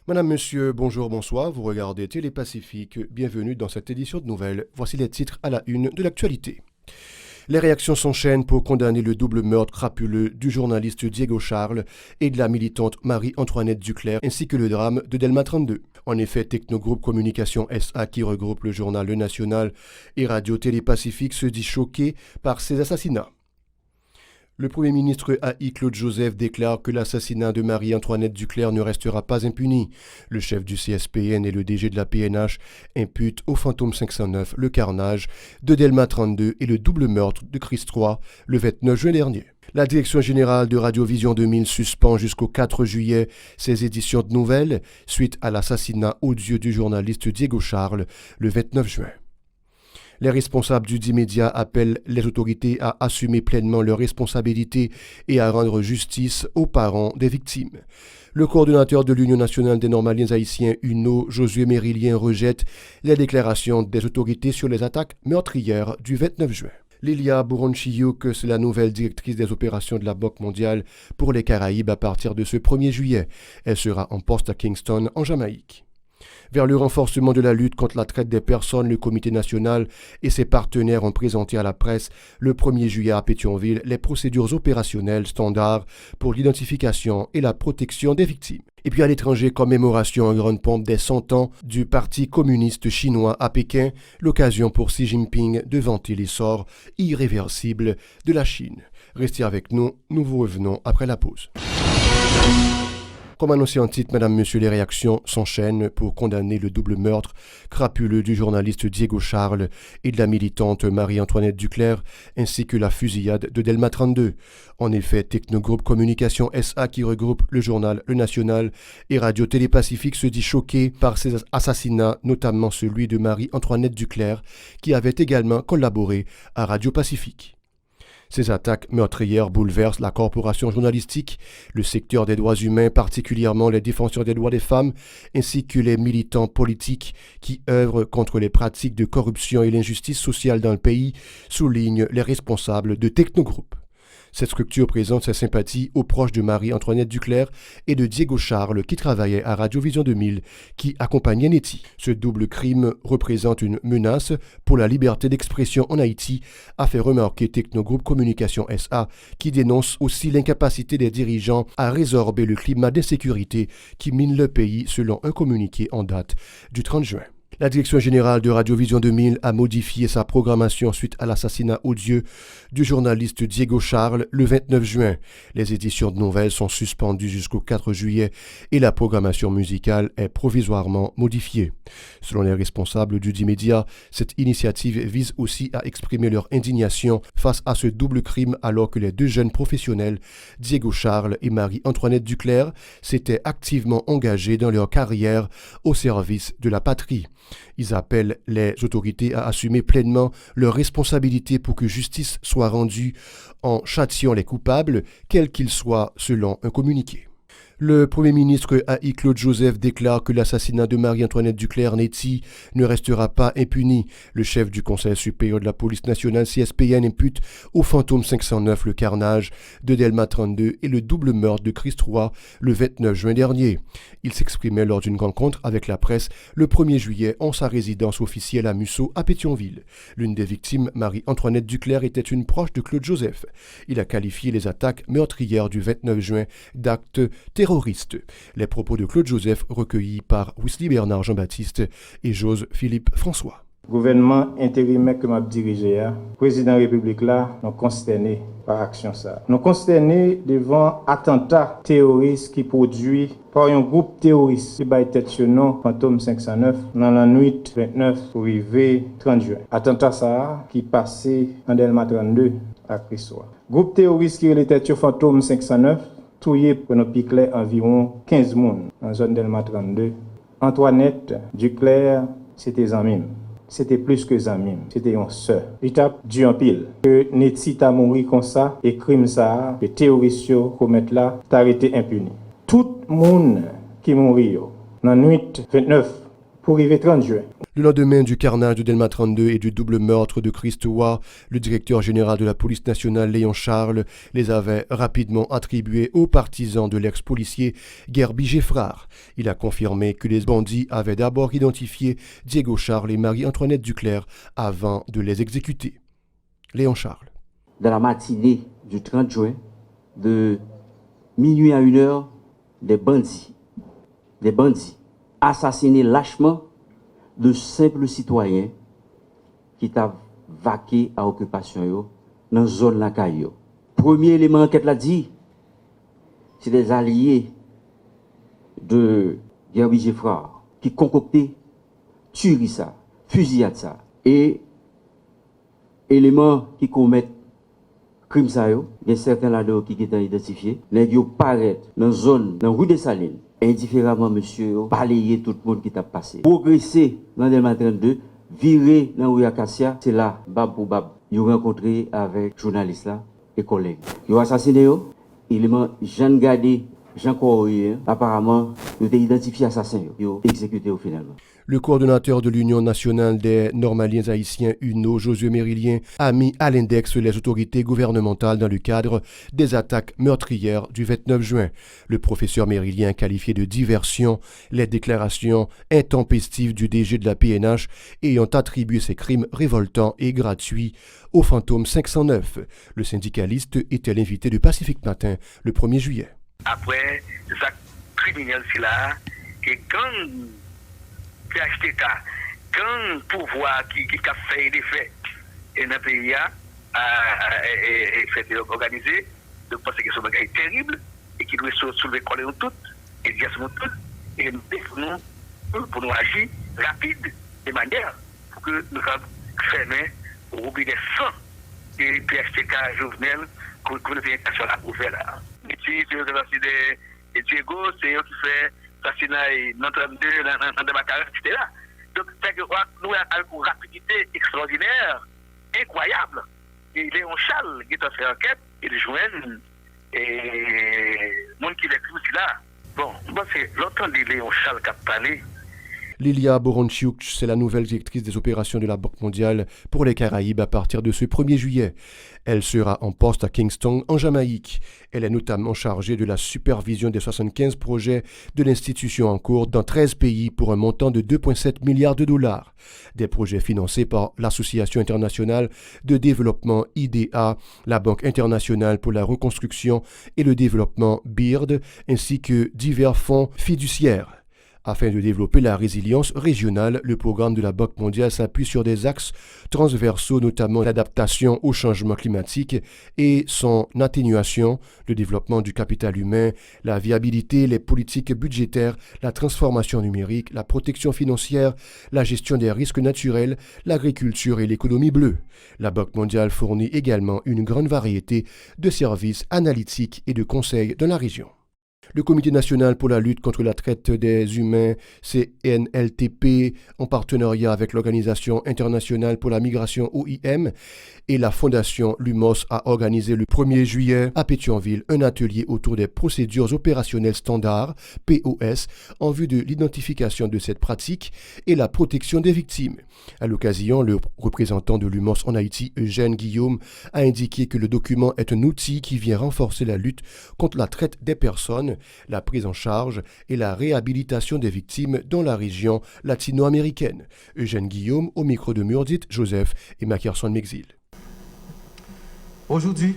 Madame, monsieur, bonjour, bonsoir, vous regardez Télépacifique, bienvenue dans cette édition de nouvelles. Voici les titres à la une de l'actualité. Les réactions s'enchaînent pour condamner le double meurtre crapuleux du journaliste Diego Charles et de la militante Marie-Antoinette Duclerc, ainsi que le drame de Delma 32. En effet, Technogroupe Communication SA, qui regroupe le journal Le National et Radio Télépacifique, se dit choqué par ces assassinats. Le Premier ministre AI Claude Joseph déclare que l'assassinat de Marie-Antoinette Duclerc ne restera pas impuni. Le chef du CSPN et le DG de la PNH imputent au Fantôme 509 le carnage de Delma 32 et le double meurtre de Chris III le 29 juin dernier. La Direction générale de Radiovision 2000 suspend jusqu'au 4 juillet ses éditions de nouvelles suite à l'assassinat odieux du journaliste Diego Charles le 29 juin. Les responsables du dit média appellent les autorités à assumer pleinement leurs responsabilités et à rendre justice aux parents des victimes. Le coordonnateur de l'Union nationale des normaliens haïtiens, UNO, Josué Mérilien, rejette les déclarations des autorités sur les attaques meurtrières du 29 juin. Lilia Buronchiouk, c'est la nouvelle directrice des opérations de la Banque mondiale pour les Caraïbes à partir de ce 1er juillet. Elle sera en poste à Kingston, en Jamaïque. Vers le renforcement de la lutte contre la traite des personnes, le Comité national et ses partenaires ont présenté à la presse le 1er juillet à Pétionville les procédures opérationnelles standards pour l'identification et la protection des victimes. Et puis à l'étranger, commémoration en grande pompe des 100 ans du Parti communiste chinois à Pékin, l'occasion pour Xi Jinping de vanter l'essor irréversible de la Chine. Restez avec nous, nous vous revenons après la pause. Comme annoncé en titre, Madame, Monsieur, les réactions s'enchaînent pour condamner le double meurtre crapuleux du journaliste Diego Charles et de la militante Marie-Antoinette Duclerc, ainsi que la fusillade de Delma 32. En effet, Technogroupe Communication SA, qui regroupe le journal Le National et Radio Télépacifique, se dit choqué par ces assassinats, notamment celui de Marie-Antoinette Duclerc, qui avait également collaboré à Radio Pacifique. Ces attaques meurtrières bouleversent la corporation journalistique, le secteur des droits humains, particulièrement les défenseurs des droits des femmes, ainsi que les militants politiques qui œuvrent contre les pratiques de corruption et l'injustice sociale dans le pays, soulignent les responsables de Technogroupe. Cette structure présente ses sympathies aux proches de Marie-Antoinette Duclerc et de Diego Charles qui travaillaient à Radiovision 2000, qui accompagnaient Netty. Ce double crime représente une menace pour la liberté d'expression en Haïti, a fait remarquer Technogroupe Communication SA, qui dénonce aussi l'incapacité des dirigeants à résorber le climat d'insécurité qui mine le pays, selon un communiqué en date du 30 juin. La Direction générale de Radiovision 2000 a modifié sa programmation suite à l'assassinat odieux du journaliste Diego Charles le 29 juin. Les éditions de nouvelles sont suspendues jusqu'au 4 juillet et la programmation musicale est provisoirement modifiée. Selon les responsables du dit média, cette initiative vise aussi à exprimer leur indignation face à ce double crime alors que les deux jeunes professionnels, Diego Charles et Marie-Antoinette Duclerc, s'étaient activement engagés dans leur carrière au service de la patrie. Ils appellent les autorités à assumer pleinement leurs responsabilités pour que justice soit rendue en châtiant les coupables, quels qu'ils soient, selon un communiqué. Le Premier ministre AI Claude Joseph déclare que l'assassinat de Marie-Antoinette Duclerc Netty ne restera pas impuni. Le chef du Conseil supérieur de la police nationale CSPN impute au Fantôme 509 le carnage de Delma 32 et le double meurtre de Chris III le 29 juin dernier. Il s'exprimait lors d'une rencontre avec la presse le 1er juillet en sa résidence officielle à Musso à Pétionville. L'une des victimes, Marie-Antoinette Duclerc, était une proche de Claude Joseph. Il a qualifié les attaques meurtrières du 29 juin d'actes terroristes. Les propos de Claude Joseph recueillis par Wesley Bernard Jean-Baptiste et Jose Philippe François. Gouvernement intérimaire que m'a dirigé, président de la République là, nous consterné par action ça. Nous consterné devant attentat terroriste qui produit par un groupe terroriste qui bat tête sur nom Fantôme 509 dans la nuit 29 pour arriver 30 juin. Attentat ça qui passé en Delma 32 à Crissois. Groupe terroriste qui était sur Fantôme 509 touillé pour nos piclets environ 15 personnes en zone Delma 32. Antoinette Duclerc, c'était Zamim. C'était plus que Zamim, c'était une sœur. Il a dû en pile. Que Netty t'a mouru comme ça, et crime ça, les terroristes commettent là, t'a arrêté impuni. Tout le monde qui mourit dans la nuit 29 pour arriver 30 juin. Le lendemain du carnage de Delma 32 et du double meurtre de Christoua, le directeur général de la police nationale Léon Charles les avait rapidement attribués aux partisans de l'ex-policier Gerby Geffrard. Il a confirmé que les bandits avaient d'abord identifié Diego Charles et Marie-Antoinette Duclerc avant de les exécuter. Léon Charles. Dans la matinée du 30 juin, de minuit à 1h, des bandits assassinés lâchement de simples citoyens qui t'a vaqué à occupation dans la zone la caillou. Premier élément qu'elle l'a dit, c'est des alliés de Gerby Geffrard qui concoctaient tuerie ça, fusillade ça. Et éléments qui commettent crime ça yo, il y a certains là-dedans qui sont identifiés. Les gens paraissent dans la zone, dans la rue des Salines. Indifféremment, monsieur, balayer tout le monde qui t'a passé. Progresser dans Delma 32, virer dans la rue Acacia, c'est là, bab pour bab. Ils ont rencontré avec journalistes là et collègues. Ils ont assassiné eux. Élément, Jean Gardé, Jean Corrier, apparemment, ils ont identifié assassin. Ils ont exécuté finalement. Le coordonnateur de l'Union nationale des normaliens haïtiens UNO, Josué Mérilien, a mis à l'index les autorités gouvernementales dans le cadre des attaques meurtrières du 29 juin. Le professeur Mérilien a qualifié de diversion les déclarations intempestives du DG de la PNH ayant attribué ces crimes révoltants et gratuits au fantôme 509. Le syndicaliste était l'invité du Pacifique Matin le 1er juillet. Après, ces actes criminels, c'est là que quand PHTK, quand pouvoir qui a fait des faits dans le pays a fait organisé, je pense que c'est un bagage terrible et qui doit soulever colère nous toutes et dire nous toutes et pour nous agir rapide de manière pour que nous fermer au robinet sans et PHTK Jovenel que nous ayons sur la ouverte là. Ici, c'est le Diego, c'est eux qui fait assassinat dans 32 dans Démacarès, etc. Donc, c'est que nous avons une rapidité extraordinaire, incroyable. Et Léon Charles qui a fait enquête, il joint et le monde qui est cru là. Bon, c'est longtemps de Léon Charles qui a parlé. Lilia Boronchuk, c'est la nouvelle directrice des opérations de la Banque mondiale pour les Caraïbes à partir de ce 1er juillet. Elle sera en poste à Kingston, en Jamaïque. Elle est notamment chargée de la supervision des 75 projets de l'institution en cours dans 13 pays pour un montant de 2,7 milliards de dollars. Des projets financés par l'Association internationale de développement IDA, la Banque internationale pour la reconstruction et le développement BIRD, ainsi que divers fonds fiduciaires. Afin de développer la résilience régionale, le programme de la Banque mondiale s'appuie sur des axes transversaux, notamment l'adaptation au changement climatique et son atténuation, le développement du capital humain, la viabilité, les politiques budgétaires, la transformation numérique, la protection financière, la gestion des risques naturels, l'agriculture et l'économie bleue. La Banque mondiale fournit également une grande variété de services analytiques et de conseils dans la région. Le Comité national pour la lutte contre la traite des humains, CNLTP, en partenariat avec l'Organisation internationale pour la migration OIM et la Fondation Lumos, a organisé le 1er juillet à Pétionville un atelier autour des procédures opérationnelles standards, POS, en vue de l'identification de cette pratique et la protection des victimes. À l'occasion, le représentant de Lumos en Haïti, Eugène Guillaume, a indiqué que le document est un outil qui vient renforcer la lutte contre la traite des personnes, la prise en charge et la réhabilitation des victimes dans la région latino-américaine. Eugène Guillaume au micro de Murdit Joseph et Mackerson Mexil. Aujourd'hui,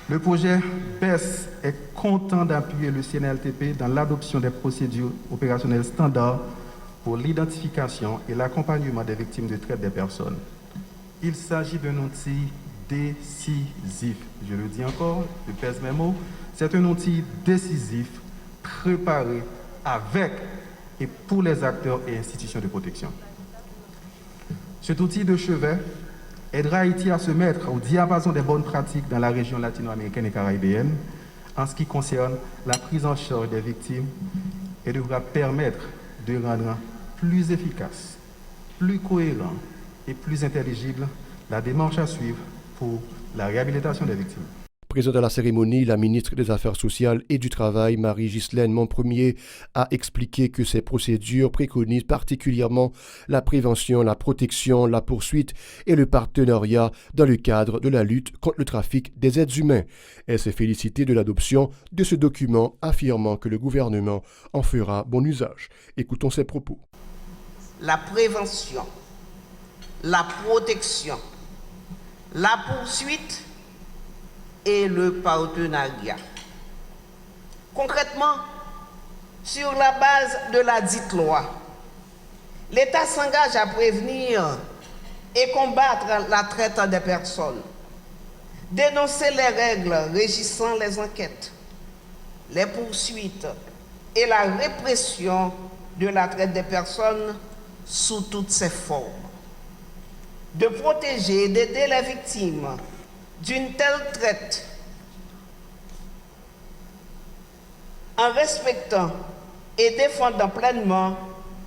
le projet PES est content d'appuyer le CNLTP dans l'adoption des procédures opérationnelles standards pour l'identification et l'accompagnement des victimes de traite des personnes. Il s'agit d'un outil décisif. Je le dis encore, le PES Memo, c'est un outil décisif, préparé avec et pour les acteurs et institutions de protection. Cet outil de chevet aidera Haïti à se mettre au diapason des bonnes pratiques dans la région latino-américaine et caribéenne en ce qui concerne la prise en charge des victimes et devra permettre de rendre plus efficace, plus cohérent et plus intelligible la démarche à suivre pour la réhabilitation des victimes. Présente à la cérémonie, la ministre des Affaires sociales et du Travail, Marie-Ghislaine Montpremier, a expliqué que ces procédures préconisent particulièrement la prévention, la protection, la poursuite et le partenariat dans le cadre de la lutte contre le trafic des êtres humains. Elle s'est félicitée de l'adoption de ce document, affirmant que le gouvernement en fera bon usage. Écoutons ses propos. La prévention, la protection, la poursuite et le partenariat. Concrètement, sur la base de la dite loi, l'État s'engage à prévenir et combattre la traite des personnes, dénoncer les règles régissant les enquêtes, les poursuites et la répression de la traite des personnes sous toutes ses formes, de protéger et d'aider les victimes d'une telle traite en respectant et défendant pleinement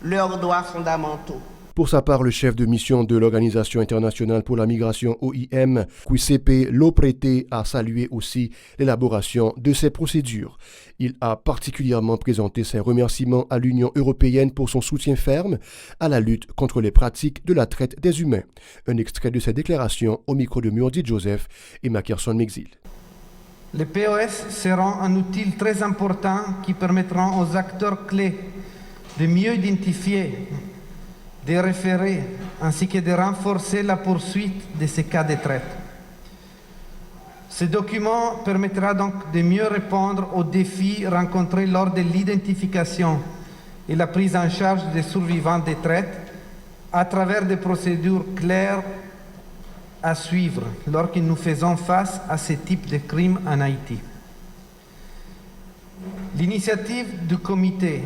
leurs droits fondamentaux. Pour sa part, le chef de mission de l'Organisation internationale pour la migration OIM, Giuseppe Loprete, a salué aussi l'élaboration de ces procédures. Il a particulièrement présenté ses remerciements à l'Union européenne pour son soutien ferme à la lutte contre les pratiques de la traite des humains. Un extrait de ses déclarations au micro de Murdi Joseph et Mackerson Mexil. Les POS seront un outil très important qui permettront aux acteurs clés de mieux identifier, de référer ainsi que de renforcer la poursuite de ces cas de traite. Ce document permettra donc de mieux répondre aux défis rencontrés lors de l'identification et la prise en charge des survivants de traite à travers des procédures claires à suivre lorsque nous faisons face à ce type de crimes en Haïti. L'initiative du comité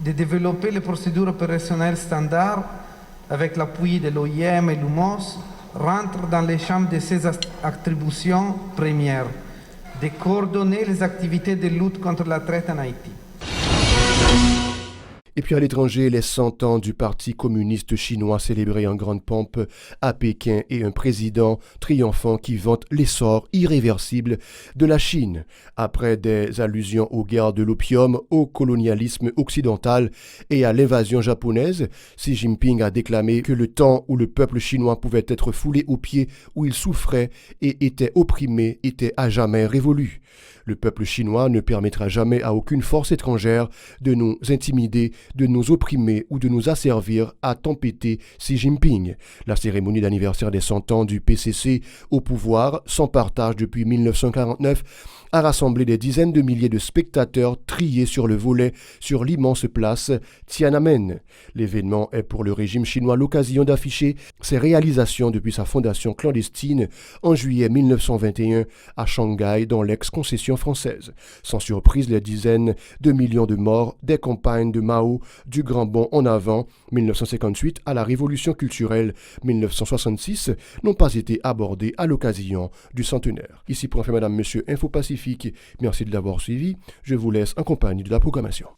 de développer les procédures opérationnelles standards avec l'appui de l'OIM et l'UMOS rentre dans les champs de ses attributions premières, de coordonner les activités de lutte contre la traite en Haïti. Et puis à l'étranger, les 100 ans du Parti communiste chinois célébrés en grande pompe à Pékin et un président triomphant qui vante l'essor irréversible de la Chine. Après des allusions aux guerres de l'opium, au colonialisme occidental et à l'invasion japonaise, Xi Jinping a déclamé que le temps où le peuple chinois pouvait être foulé aux pieds, où il souffrait et était opprimé, était à jamais révolu. Le peuple chinois ne permettra jamais à aucune force étrangère de nous intimider, de nous opprimer ou de nous asservir, à tempêter Xi Jinping. La cérémonie d'anniversaire des 100 ans du PCC au pouvoir, sans partage depuis 1949, a rassemblé des dizaines de milliers de spectateurs triés sur le volet sur l'immense place Tiananmen. L'événement est pour le régime chinois l'occasion d'afficher ses réalisations depuis sa fondation clandestine en juillet 1921 à Shanghai dans l'ex-concession française. Sans surprise, les dizaines de millions de morts des campagnes de Mao, du Grand Bond en avant 1958 à la Révolution culturelle 1966 n'ont pas été abordés à l'occasion du centenaire. Ici pour enfin Madame, Monsieur Info Pacifique, merci de l'avoir suivi. Je vous laisse en compagnie de la programmation.